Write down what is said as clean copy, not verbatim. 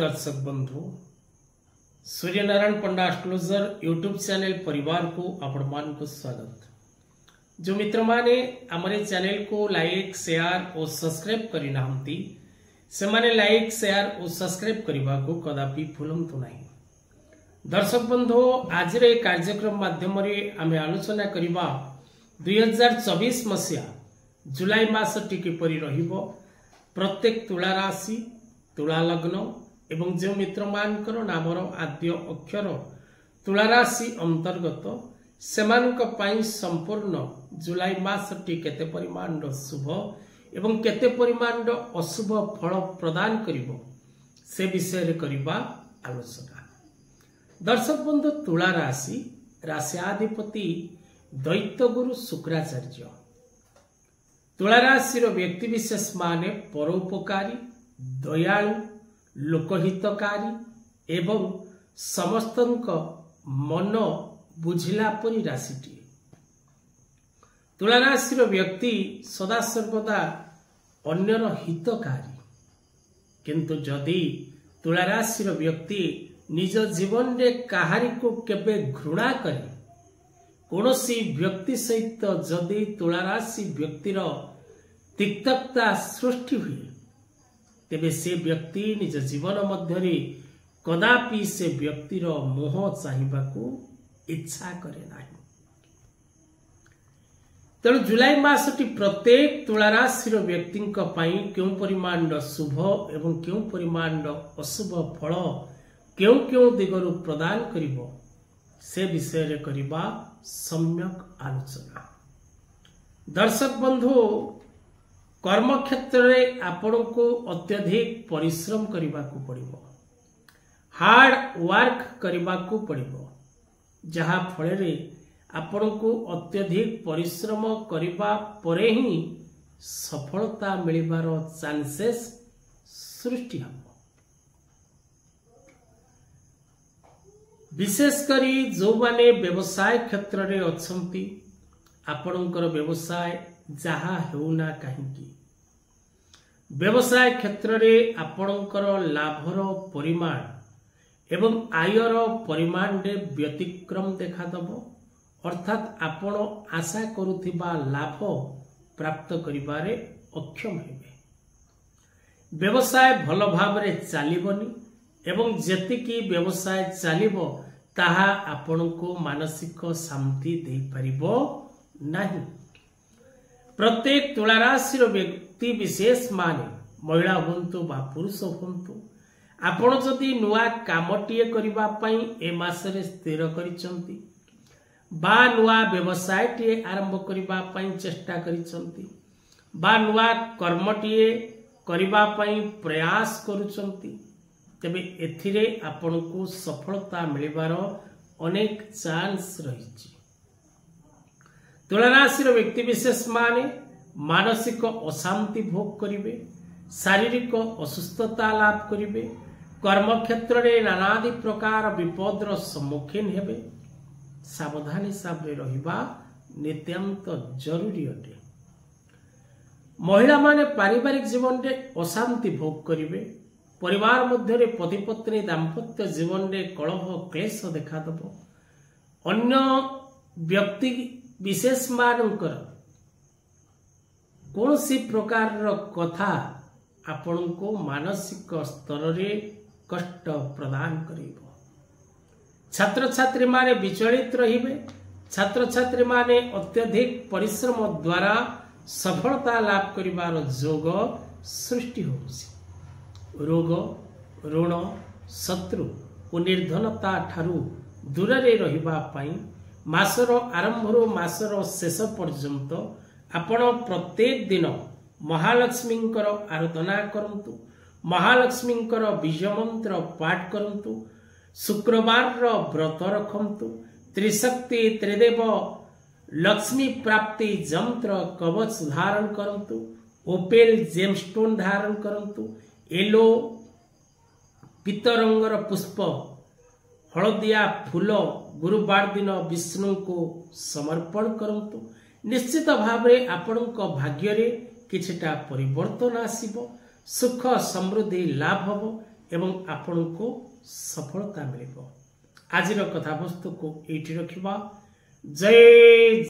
दर्शक बंधु सूर्यनारायण पंडा astrologer YouTube channel परिवार को आपण मान को स्वागत। जो मित्र माने हमारे चैनल को लाइक शेयर और सब्सक्राइब करि नाहंती से माने लाइक शेयर और सब्सक्राइब करबा को कदापि भूलंतु नहीं। दर्शक बंधु आज रे कार्यक्रम माध्यम रे आमे आलोचना करिबा 2024 मसिया जुलाई मास टी किपरि रहिबो। प्रत्येक तुला राशि तुला लग्न एवं जो मित्र मानकर नामर आद्य अक्षर तुला राशि अंतर्गत सेमानक पाई संपूर्ण जुलाई मास टी केते परिमाण शुभ एवं केते परिमाण अशुभ फल प्रदान करिवो से विषय रे करिबा आलोचना। दर्शक बंधु तुला राशि राशियाधिपति दैत्य गुरु शुक्राचार्य। तुला राशि व्यक्ति विशेष माने परोपकारी दयालु लोकहितकारी एवं समस्तंक मन बुझिला परी राशिटी। तुला राशि व्यक्ति सदा सर्वदा अन्यर हितकारी, किंतु जदि तुला राशि व्यक्ति निज जीवन रे काहारी को केबे घृणा करे, कोनोसी व्यक्ति सहित जदि तुला राशि व्यक्तिर तिक्तता सृष्टि हुए तेबे से व्यक्ति निज जीवन मध्यरे कदापि से व्यक्तिर मोह चाहिबाकू इच्छा करे नाही। तेणु जुलाई मासटी प्रत्येक तुला राशि व्यक्ति क्यों परिमाण शुभ एवं क्यों परिमाण अशुभ फल क्यों क्यों दिगरु प्रदान करिवो से विषय रे करिबा सम्यक आलोचना। दर्शक बंधु कर्म क्षेत्र में आपण को अत्यधिक परिश्रम करने को पड़ो, हार्ड वर्क करने को पड़ो, जहा फल रे आपण को अत्यधिक परिश्रम करबा परे ही सफलता मिलिबार चांसेस सृष्टि हम। विशेषकर जो माने व्यवसाय क्षेत्र में अछंती आपणकर व्यवसाय जहा हेउना कहीं व्यवसाय क्षेत्र में आपणकर लाभर परिमाण एवं आयर परिमाण रे व्यतिक्रम देखादब, अर्थात आपण आशा करुथिबा लाभ प्राप्त करिबारे अक्षम हेबे। व्यवसाय भल भाव रे चलिबनी एवं जेतिकी व्यवसाय चलिबो ताहा आपण को मानसिक शांति दे परिबो नहीं। प्रत्येक तुला राशि व्यक्ति विशेष माने महिला हूँ बा पुरुष हूँ आपण जदि नुआ कामटीए करबा पई ए मासरे स्थिर करिसंती बा नुआ व्यवसायटीए आरंभ करबा पई चेष्टा करिसंती बा नुआ कर्मटीए करबा पई प्रयास करुचंती, तेबे एथिरे आपण को सफलता मिलिबार अनेक चांस रहिछि। तुला राशि व्यक्ति विशेष माने मानसिक अशांति भोग करिवे, शारीरिक असुस्थता लाभ करिवे, कर्म क्षेत्र में नानादि प्रकार विपदर सम्मुखीन हेबे। सावधानी हिसाब रहिबा नित्यांत जरूरी अटे। महिला माने पारिवारिक जीवन रे अशांति भोग करिवे, परिवार मध्य पति पत्नी दाम्पत्य जीवन रे कलह क्लेश देखादब, अन्य व्यक्ति विशेष मानकर कौन सी प्रकार कथा आपण को मानसिक स्तर रे कष्ट प्रदान करिवो। छात्र छात्री माने विचलित रहिबे, छात्र छात्री माने अत्यधिक परिश्रम द्वारा सफलता लाभ करिबार जोग सृष्टि होउछि। रोग ऋण शत्रु और निर्धनता ठारू दूर रे रहिबा पई मासर आरंभर मासर शेष पर्यंत आपण प्रत्येक दिन महालक्ष्मी आराधना करंतु, महालक्ष्मी बीज मंत्र पाठ करंतु, शुक्रवार व्रत रखंतु, त्रिशक्ति त्रिदेव लक्ष्मी प्राप्ति यंत्र कवच धारण करंतु, ओपेल जेमस्टोन धारण करंतु, येलो पीतरंगर पुष्प हलदिया फूल गुरुवार दिन विष्णु को समर्पण करंतु। निश्चित भाव रे आपणक भाग्य रे किछटा परिवर्तन आसीबो, सुख समृद्धि लाभ हबो एवं आपनको सफलता मिलिब। आजिर कथावस्तु को एठी रखिबा। जय